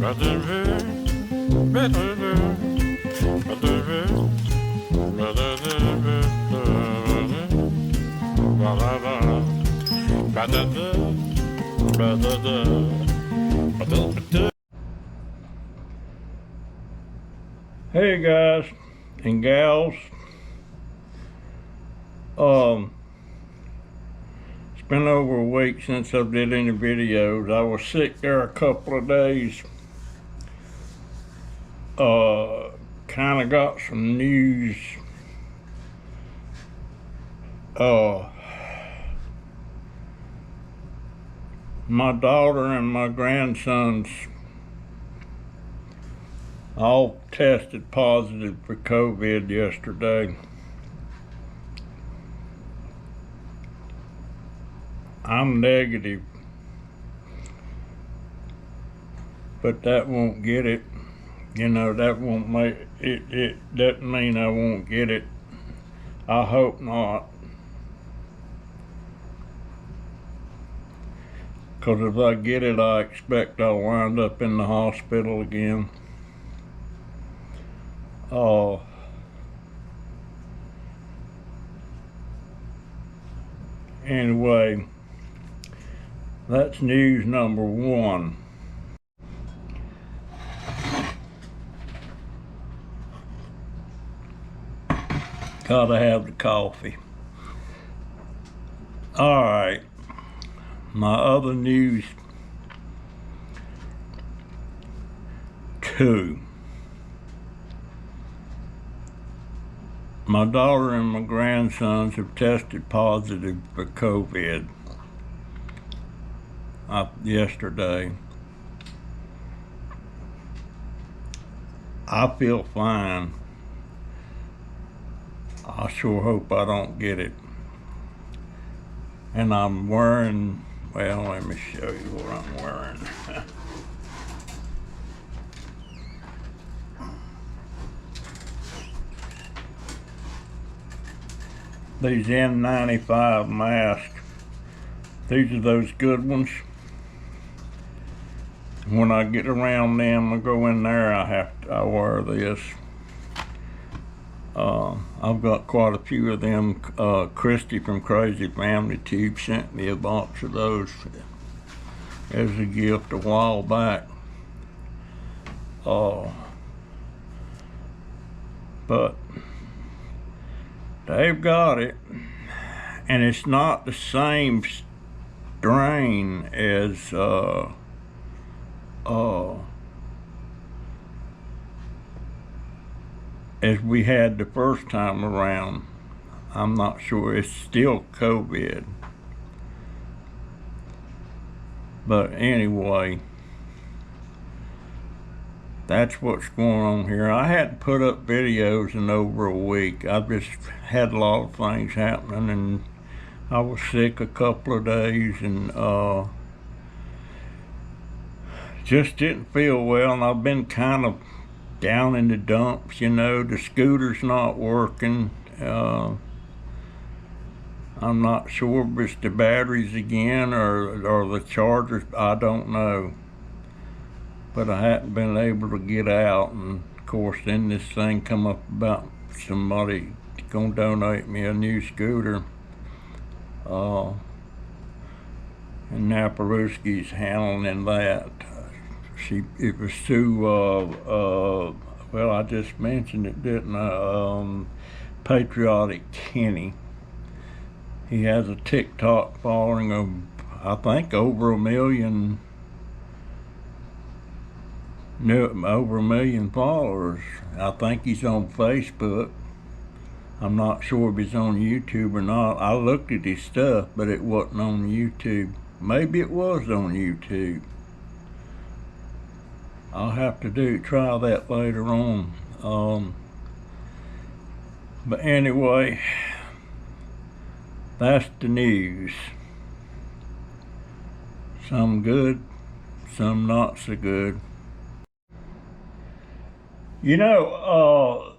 Hey guys and gals, it's been over a week since I did any videos. I was sick there a couple of days. Kind of got some news. My daughter and my grandsons all tested positive for COVID yesterday. I'm negative, but that won't get it. You know, that won't make it. It doesn't mean I won't get it. I hope not. Because if I get it, I expect I'll wind up in the hospital again. Anyway, that's news number one. Gotta have the coffee. All right, my other news two. My daughter and my grandsons have tested positive for COVID yesterday. I feel fine. I sure hope I don't get it. And I'm wearing, well, let me show you what I'm wearing. These N95 masks. These are those good ones. When I get around them, I go in there, I wear this. I've got quite a few of them. Christy from Crazy Family Tube sent me a box of those as a gift a while back. But they've got it, and it's not the same strain as we had the first time around. I'm not sure. It's still COVID. But anyway, that's what's going on here. I hadn't put up videos in over a week. I've just had a lot of things happening, and I was sick a couple of days, and just didn't feel well, and I've been kind of down in the dumps, you know. The scooter's not working. I'm not sure if it's the batteries again or the chargers. I don't know. But I hadn't been able to get out, and of course then this thing come up about somebody gonna donate me a new scooter. And Naparuski's handling that. It was through, well, I just mentioned it, didn't I? Patriotic Kenny. He has a TikTok following of, I think, over a million followers. I think he's on Facebook. I'm not sure if he's on YouTube or not. I looked at his stuff, but it wasn't on YouTube. Maybe it was on YouTube. I'll have to try that later on. But anyway, that's the news. Some good, some not so good. You know,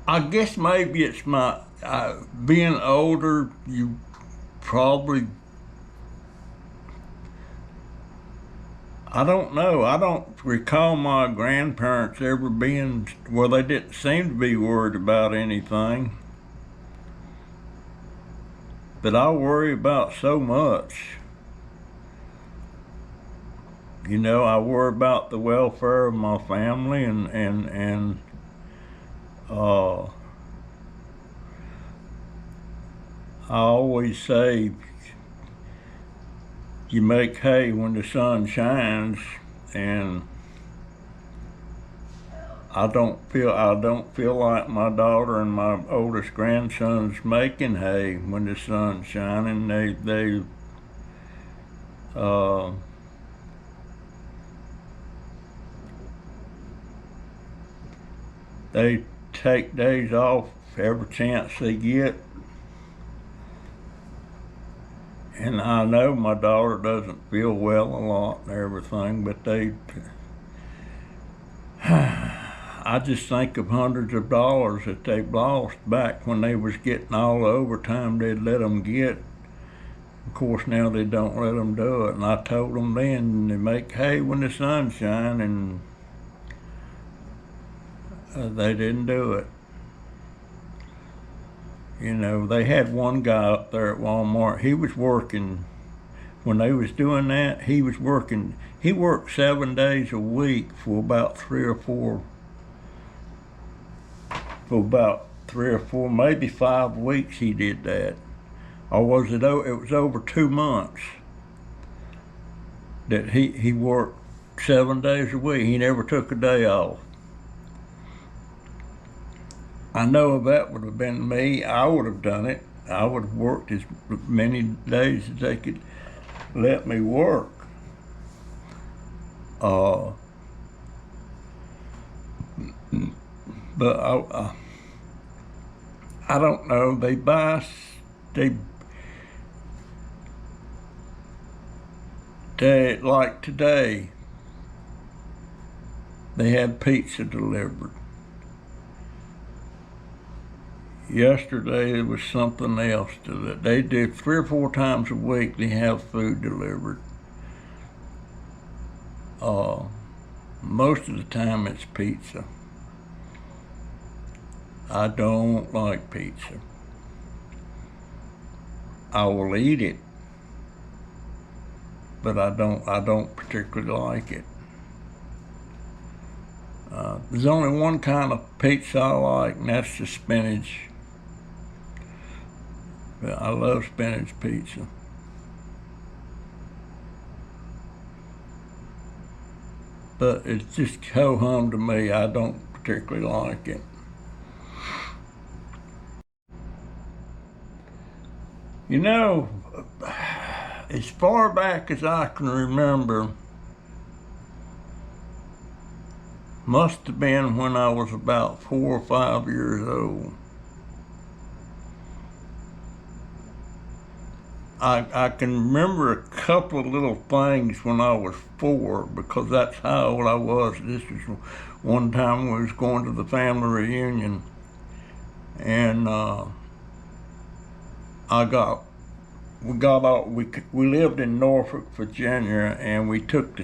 I guess maybe it's being older, you probably, I don't know. I don't recall my grandparents ever being, well, they didn't seem to be worried about anything. But I worry about so much. You know, I worry about the welfare of my family and uh, I always say you make hay when the sun shines, and I don't feel like my daughter and my oldest grandson's making hay when the sun's shining. Uh, they take days off every chance they get. And I know my daughter doesn't feel well a lot and everything, but I just think of hundreds of dollars that they've lost back when they was getting all the overtime they'd let them get. Of course, now they don't let them do it. And I told them then, they make hay when the sun shines, and they didn't do it. You know, they had one guy up there at Walmart. He was working, when they was doing that, he was working, he worked 7 days a week for about three or four, maybe 5 weeks he did that. Or was it was over 2 months that he worked 7 days a week. He never took a day off. I know if that would have been me, I would have done it. I would have worked as many days as they could let me work. But I don't know. They like today, they had pizza delivered. Yesterday it was something else. They did 3 or 4 times a week. They have food delivered. Most of the time it's pizza. I don't like pizza. I will eat it, but I don't particularly like it. There's only one kind of pizza I like, and that's the spinach. I love spinach pizza. But it's just ho-hum to me. I don't particularly like it. You know, as far back as I can remember, must have been when I was about 4 or 5 years old. I can remember a couple of little things when I was 4, because that's how old I was. This was one time we was going to the family reunion, and we lived in Norfolk, Virginia, and we took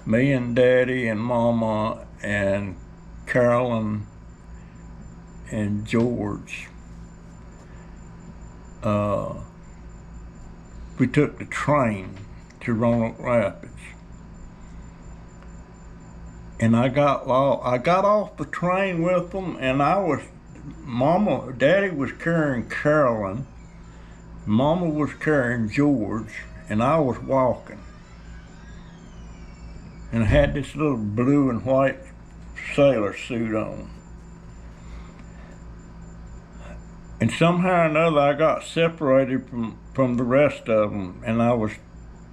me and Daddy and Mama and Carolyn and George. We took the train to Roanoke Rapids, and I got off the train with them, and Daddy was carrying Carolyn, Mama was carrying George, and I was walking. And I had this little blue and white sailor suit on. And somehow or another I got separated from the rest of them, and I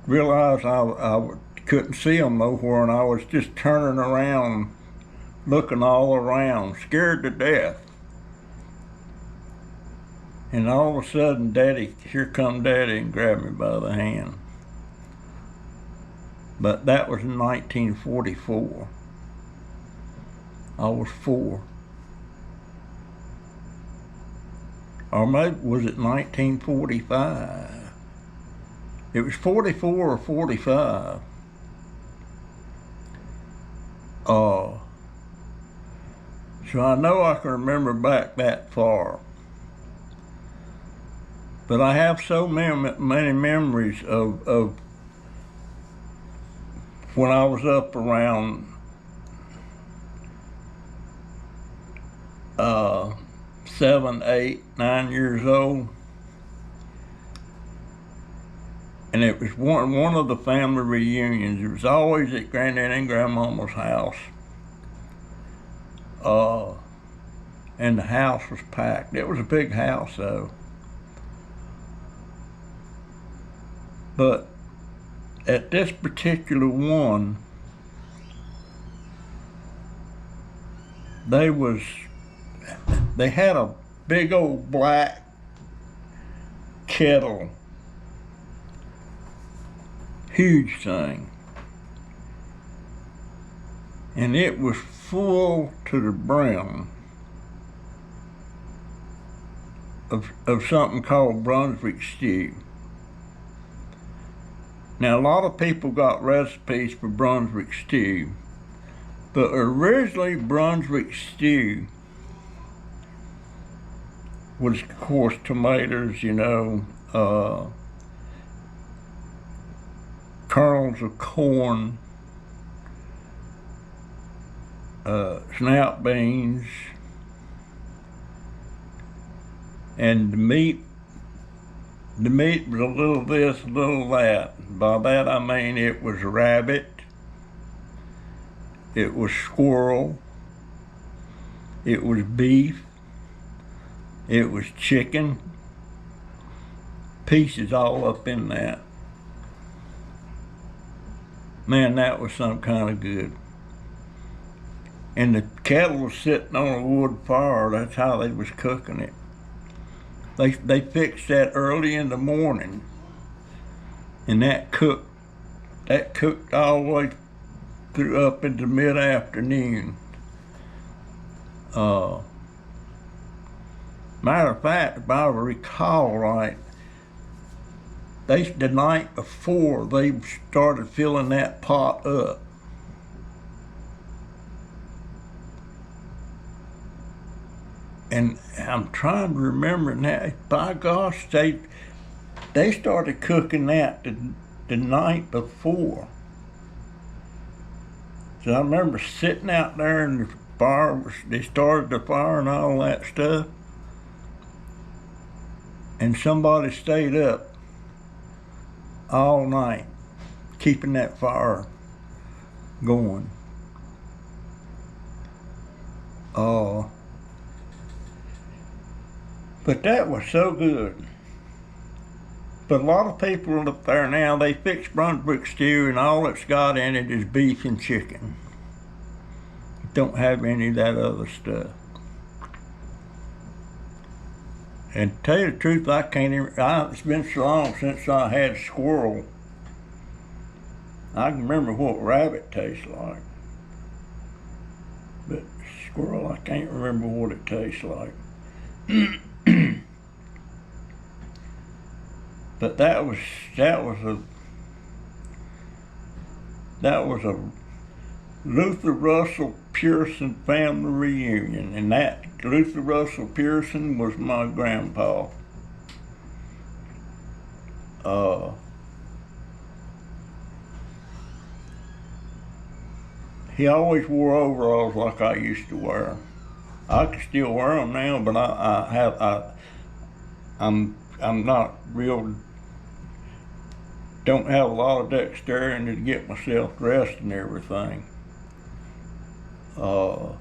realized I couldn't see them nowhere, and I was just turning around, looking all around, scared to death. And all of a sudden, here come Daddy and grabbed me by the hand. But that was in 1944. I was 4. Or maybe, was it 1945? It was 44 or 45. So I know I can remember back that far. But I have so many memories of when I was up around 7, 8, 9 years old. And it was one of the family reunions. It was always at Granddad and Grandmama's house. And the house was packed. It was a big house though. But at this particular one, they had a big old black kettle, huge thing, and it was full to the brim of something called Brunswick stew. Now, a lot of people got recipes for Brunswick stew, but originally Brunswick stew was, of course, tomatoes, kernels of corn, snap beans, and the meat was a little this, a little that. By that I mean it was rabbit, it was squirrel, it was beef, it was chicken, pieces all up in that. Man, that was some kind of good. And the kettle was sitting on a wood fire. That's how they was cooking it. They fixed that early in the morning, and that cooked all the way through up into mid-afternoon. Matter of fact, if I recall right, the night before they started filling that pot up. And I'm trying to remember now. By gosh, they started cooking that the night before. So I remember sitting out there and the fire, they started the fire and all that stuff. And somebody stayed up all night, keeping that fire going. But that was so good. But a lot of people up there now, they fix Brunswick stew and all it's got in it is beef and chicken. It don't have any of that other stuff. And to tell you the truth, I can't even, it's been so long since I had squirrel. I can remember what rabbit tastes like. But squirrel, I can't remember what it tastes like. But that was a Luther Russell Pearson family reunion, and that Luther Russell Pearson was my grandpa. He always wore overalls like I used to wear them. I can still wear them now, but I'm not real. Don't have a lot of dexterity to get myself dressed and everything. But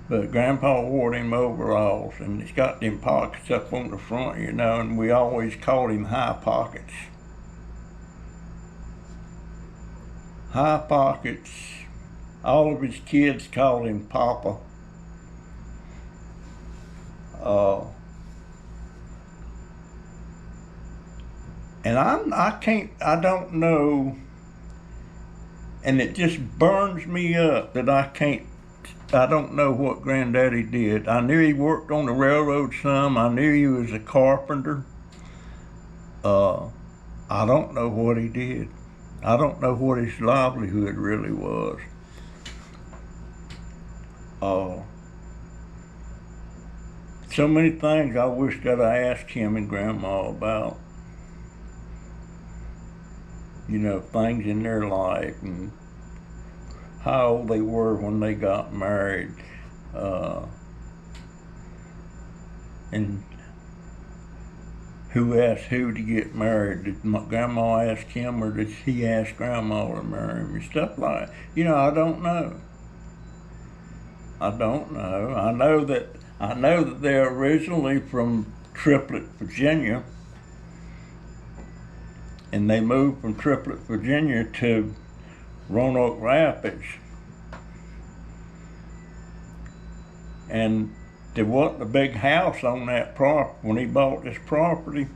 Grandpa wore them overalls, and it's got them pockets up on the front, and we always called him High Pockets. High Pockets. All of his kids called him Papa. And I don't know, and it just burns me up that I can't I don't know what Granddaddy did. I knew he worked on the railroad some. I knew he was a carpenter. I don't know what he did. I don't know what his livelihood really was. So many things I wish that I asked him and Grandma about. You know, things in their life and how old they were when they got married. And who asked who to get married? Did Grandma ask him, or did he ask Grandma to marry him? And stuff like that. You know, I don't know. I don't know. I know that they're originally from Triplet, Virginia, and they moved from Triplet, Virginia to Roanoke Rapids. And there wasn't a big house on that property when he bought this property.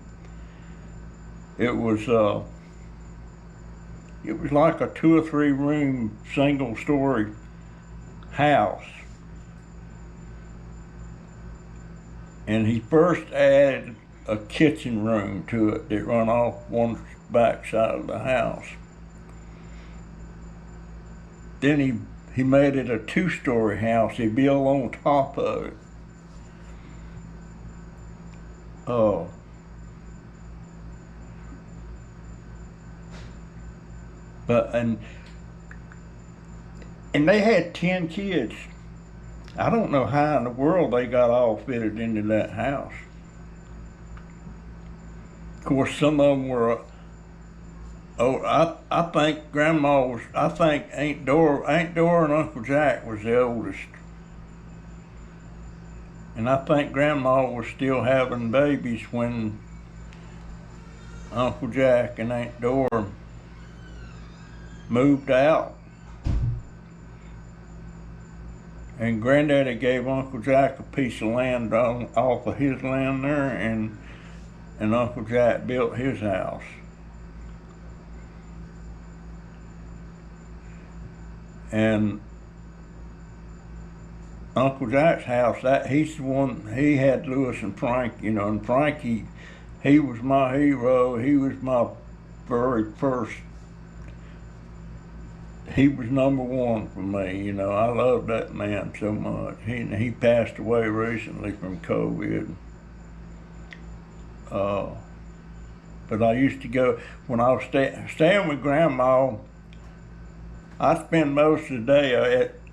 It was like a 2 or 3 room single story house. And he first added a kitchen room to it that run off one back side of the house. Then he made it a 2-story house. He built on top of it. And they had 10 kids. I don't know how in the world they got all fitted into that house. Of course, some of them were. I think Grandma was. I think Aunt Dora and Uncle Jack was the oldest. And I think Grandma was still having babies when Uncle Jack and Aunt Dora moved out. And Granddaddy gave Uncle Jack a piece of land off of his land there, and Uncle Jack built his house. And Uncle Jack's house, he's the one, he had Lewis and Frank, you know, and Frankie, he was my hero. He was my very first, he was number one for me, you know. I loved that man so much. He passed away recently from COVID. But I used to go, when I was staying with Grandma, I'd spend most of the day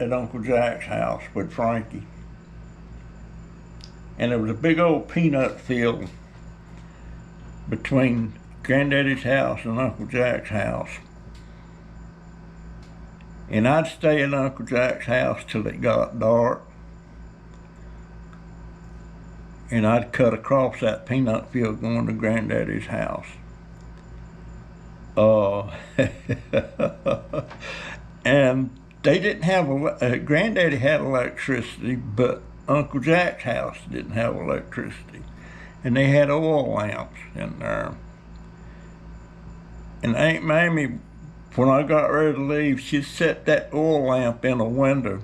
at Uncle Jack's house with Frankie. And there was a big old peanut field between Granddaddy's house and Uncle Jack's house. And I'd stay at Uncle Jack's house till it got dark. And I'd cut across that peanut field going to Granddaddy's house. And they didn't have, Granddaddy had electricity, but Uncle Jack's house didn't have electricity. And they had oil lamps in there. And Aunt Mamie, when I got ready to leave, she'd set that oil lamp in a window.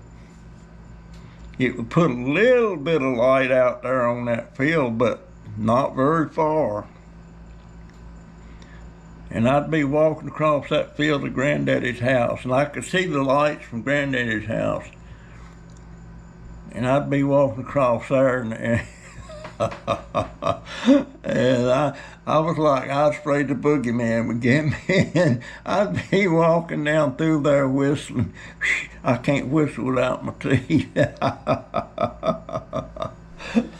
It would put a little bit of light out there on that field, but not very far. And I'd be walking across that field to Granddaddy's house, and I could see the lights from Granddaddy's house. And I'd be walking across there, and and I was like, I was afraid the boogeyman would get me, and I'd be walking down through there whistling. I can't whistle without my teeth.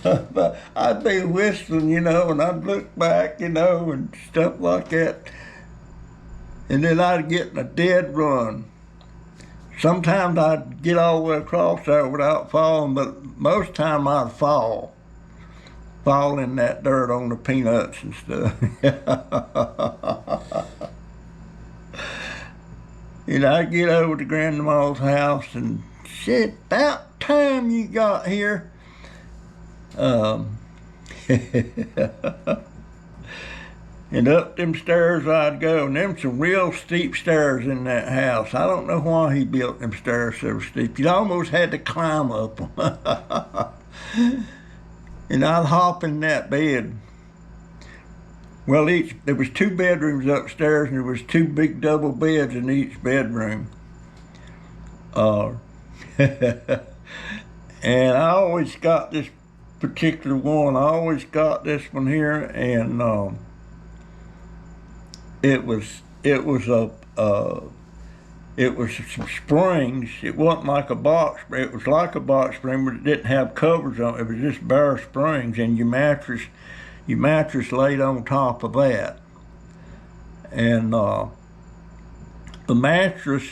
But I'd be whistling, you know, and I'd look back, you know, and stuff like that. And then I'd get in a dead run. Sometimes I'd get all the way across there without falling, but most time I'd fall in that dirt on the peanuts and stuff. And I'd get over to Grandma's house and said, "About time you got here." And up them stairs I'd go, and them some real steep stairs in that house. I don't know why he built them stairs so steep. You almost had to climb up them. And I'd hop in that bed. Well, there was 2 bedrooms upstairs, and there was 2 big double beds in each bedroom. And I always got this particular one. I always got this one here, and it was some springs. It wasn't like a box. It was like a box spring, but it didn't have covers on it. It was just bare springs, and your mattress laid on top of that. And the mattress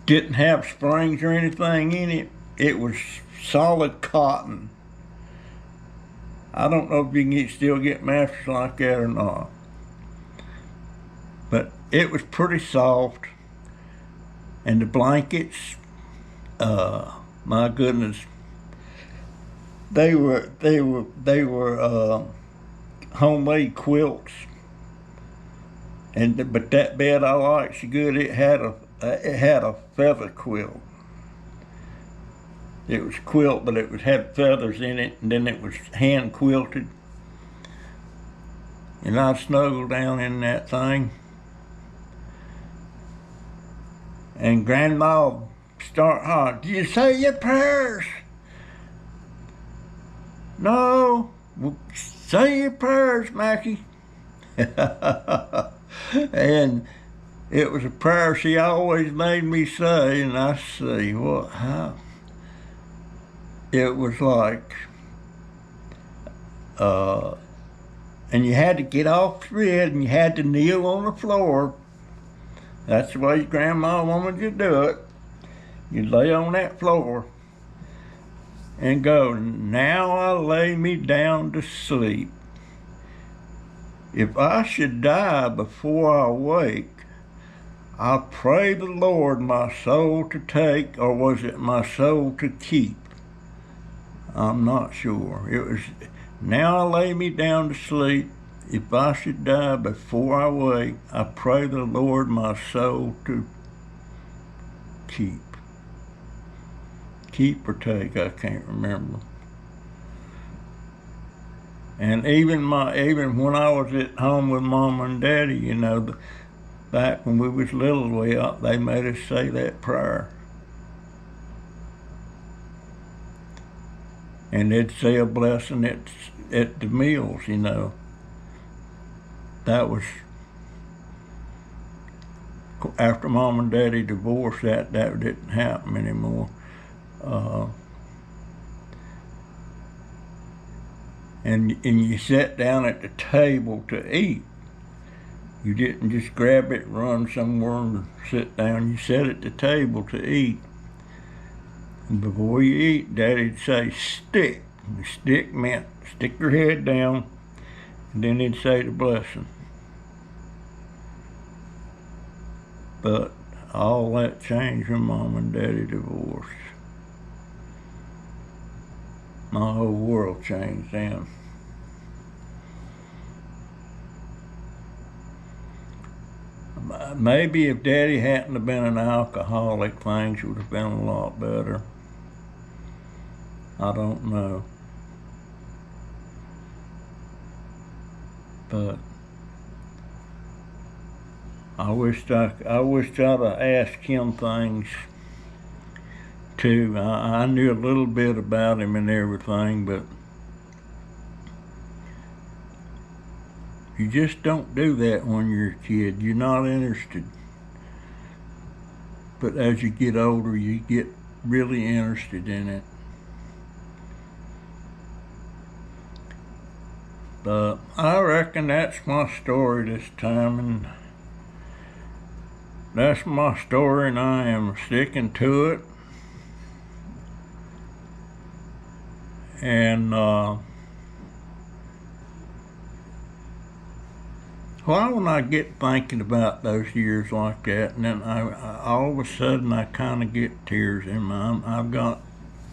didn't have springs or anything in it. It was solid cotton. I don't know if you can still get mattresses like that or not. But it was pretty soft. And the blankets, my goodness, they were homemade quilts. But that bed I liked so good, it had a feather quilt. It was quilt, but it had feathers in it, and then it was hand quilted. And I'd snuggle down in that thing. And Grandma would start hollering, "Do you say your prayers?" "No." "Well, say your prayers, Mackie." And it was a prayer she always made me say, and I see how. It was like, and you had to get off the bed and you had to kneel on the floor. That's the way your grandma wanted you to do it. You'd lay on that floor and go, "Now I lay me down to sleep. If I should die before I wake, I pray the Lord my soul to take," or was it my soul to keep? I'm not sure. It was, "Now I lay me down to sleep. If I should die before I wake, I pray the Lord my soul to keep." Keep or take, I can't remember. And even when I was at home with Mom and Daddy, you know, back when we was little, they made us say that prayer. And they'd say a blessing at the meals, you know. That was after Mom and Daddy divorced. That didn't happen anymore. And you sat down at the table to eat. You didn't just grab it, run somewhere and sit down. You sat at the table to eat. And before you eat, Daddy'd say, "Stick." And stick meant stick your head down, and then he'd say the blessing. But all that changed when Mom and Daddy divorced. My whole world changed then. Maybe if Daddy hadn't have been an alcoholic, things would have been a lot better. I don't know. But I wished I'd have asked him things too. I knew a little bit about him and everything, but you just don't do that when you're a kid. You're not interested. But as you get older, you get really interested in it. But I reckon that's my story this time, and that's my story, and I am sticking to it. And when I get thinking about those years like that, and then I all of a sudden I kind of get tears in my eyes.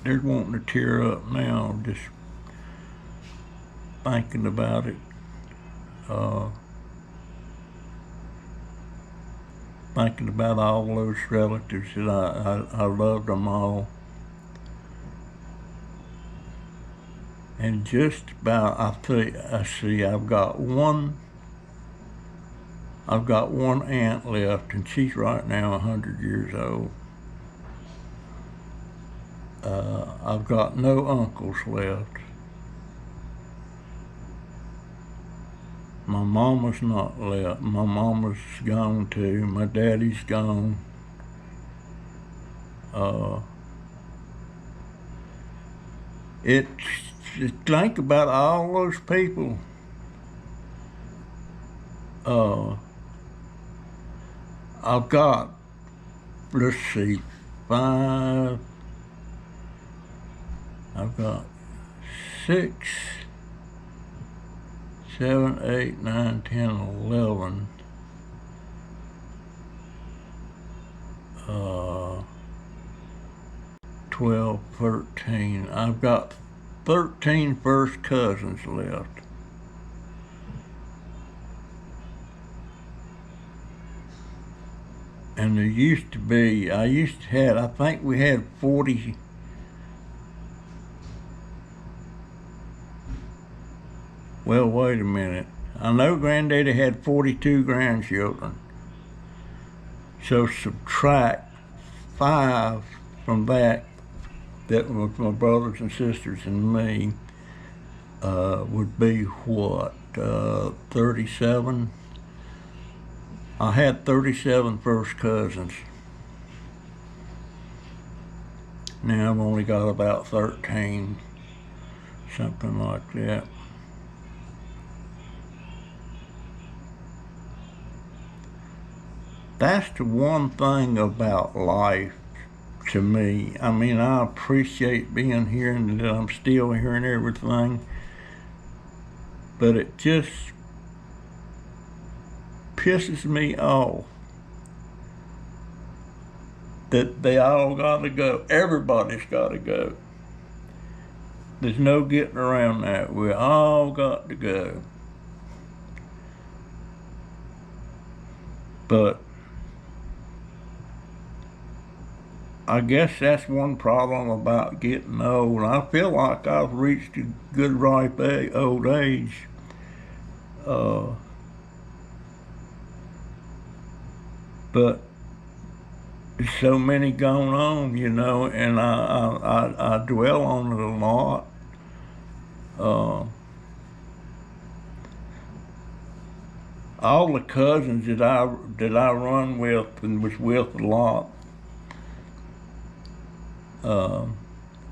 They're wanting to tear up now just thinking about it. Uh, Thinking about all those relatives that I loved them all. And just about, I see, I've got one aunt left, and she's right now 100 years old. I've got no uncles left. My mama's not left. My mama's gone too. My daddy's gone. It's think about all those people. I've got, let's see, 5. I've got 6, 7, 8, 9, 10, 11. 12, 13. I've got 13 first cousins left. And there used to be, I think we had 40. Well, wait a minute. I know Granddaddy had 42 grandchildren. So subtract 5 from that was my brothers and sisters and me, would be what, 37? I had 37 first cousins. Now I've only got about 13, something like that. That's the one thing about life to me. I mean, I appreciate being here and that I'm still here and everything, but it just pisses me off that they all gotta go. Everybody's gotta go. There's no getting around that. We all got to go. But I guess that's one problem about getting old. I feel like I've reached a good ripe old age. But there's so many going on, you know, and I dwell on it a lot. All the cousins that I run with and was with a lot,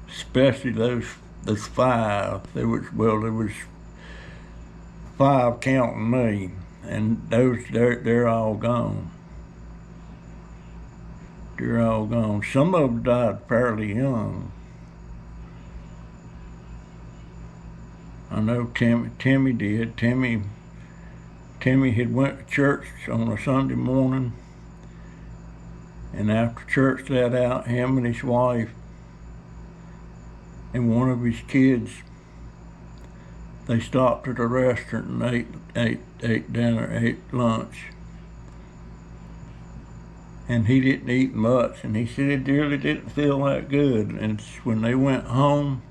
especially those 5. There was 5 counting me, and they're all gone. They're all gone. Some of them died fairly young. I know Timmy did. Timmy had went to church on a Sunday morning, and after church let out, him and his wife and one of his kids, they stopped at a restaurant and ate dinner, ate lunch. And he didn't eat much, and he said it really didn't feel that good. And when they went home,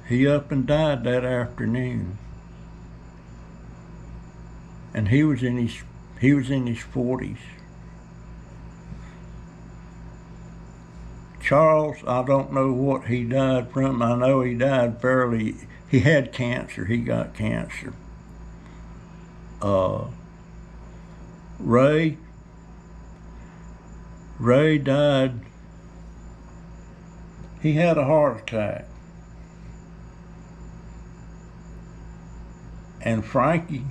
he up and died that afternoon. And he was in his 40s. Charles, I don't know what he died from. I know he died he had cancer. He got cancer. Ray died. He had a heart attack. And Frankie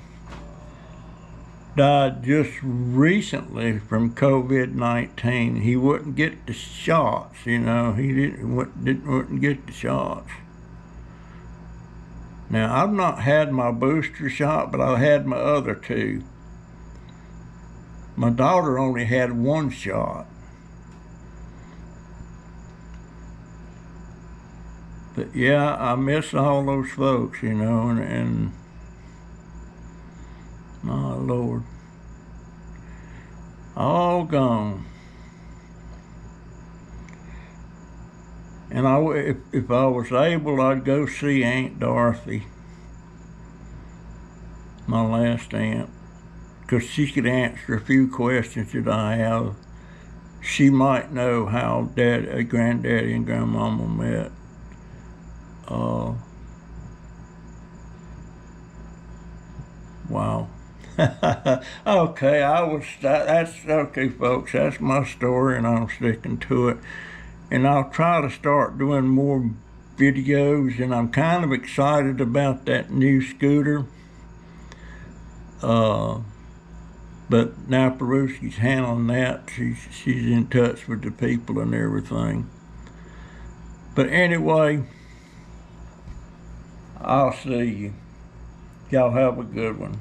died just recently from COVID-19. He wouldn't get the shots, you know. He wouldn't get the shots. Now, I've not had my booster shot, but I had my other 2. My daughter only had 1 shot. But yeah, I miss all those folks, you know, and My Lord. All gone. And if I was able, I'd go see Aunt Dorothy, my last aunt, because she could answer a few questions that I have. She might know how Granddaddy and Grandmama met. Wow. Okay, that's okay, folks. That's my story, and I'm sticking to it. And I'll try to start doing more videos, and I'm kind of excited about that new scooter. But now Peruski's handling that. She's in touch with the people and everything. But anyway, I'll see you. Y'all have a good one.